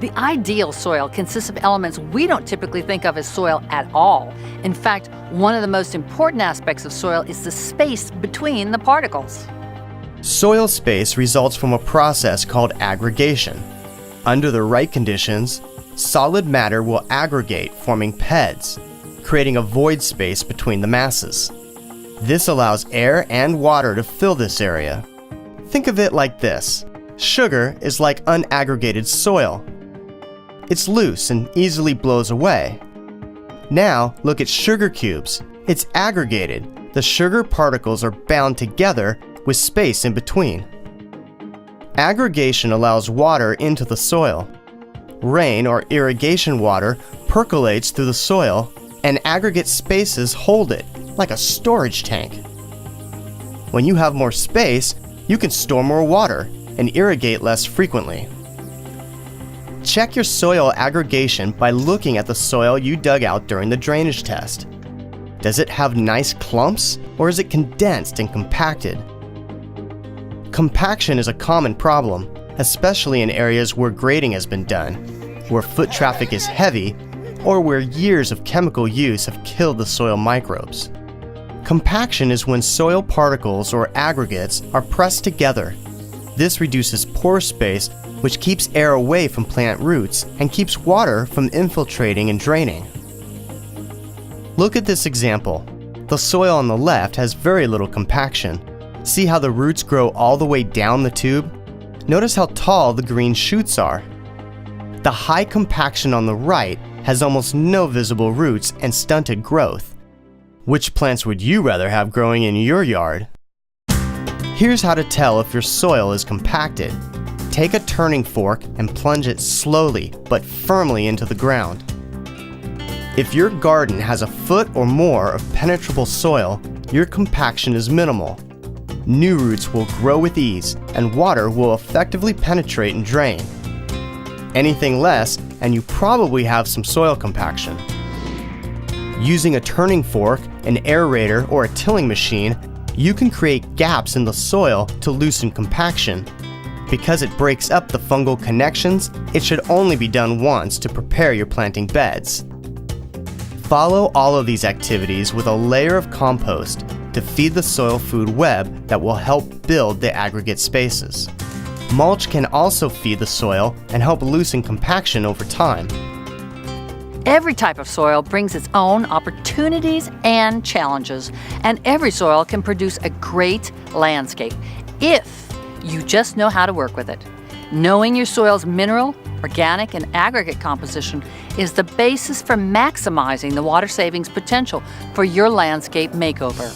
The ideal soil consists of elements we don't typically think of as soil at all. In fact, one of the most important aspects of soil is the space between the particles. Soil space results from a process called aggregation. Under the right conditions, solid matter will aggregate, forming PEDs, creating a void space between the masses. This allows air and water to fill this area. Think of it like this. Sugar is like unaggregated soil. It's loose and easily blows away. Now look at sugar cubes. It's aggregated. The sugar particles are bound together with space in between. Aggregation allows water into the soil. Rain or irrigation water percolates through the soil, and aggregate spaces hold it, like a storage tank. When you have more space, you can store more water and irrigate less frequently. Check your soil aggregation by looking at the soil you dug out during the drainage test. Does it have nice clumps, or is it condensed and compacted? Compaction is a common problem, especially in areas where grading has been done, where foot traffic is heavy, or where years of chemical use have killed the soil microbes. Compaction is when soil particles or aggregates are pressed together. This reduces pore space, which keeps air away from plant roots and keeps water from infiltrating and draining. Look at this example. The soil on the left has very little compaction. See how the roots grow all the way down the tube? Notice how tall the green shoots are. The high compaction on the right has almost no visible roots and stunted growth. Which plants would you rather have growing in your yard? Here's how to tell if your soil is compacted. Take a turning fork and plunge it slowly but firmly into the ground. If your garden has a foot or more of penetrable soil, your compaction is minimal. New roots will grow with ease, and water will effectively penetrate and drain. Anything less, and you probably have some soil compaction. Using a turning fork, an aerator, or a tilling machine, you can create gaps in the soil to loosen compaction. Because it breaks up the fungal connections, it should only be done once to prepare your planting beds. Follow all of these activities with a layer of compost to feed the soil food web that will help build the aggregate spaces. Mulch can also feed the soil and help loosen compaction over time. Every type of soil brings its own opportunities and challenges, and every soil can produce a great landscape if you just know how to work with it. Knowing your soil's mineral, organic, and aggregate composition is the basis for maximizing the water savings potential for your landscape makeover.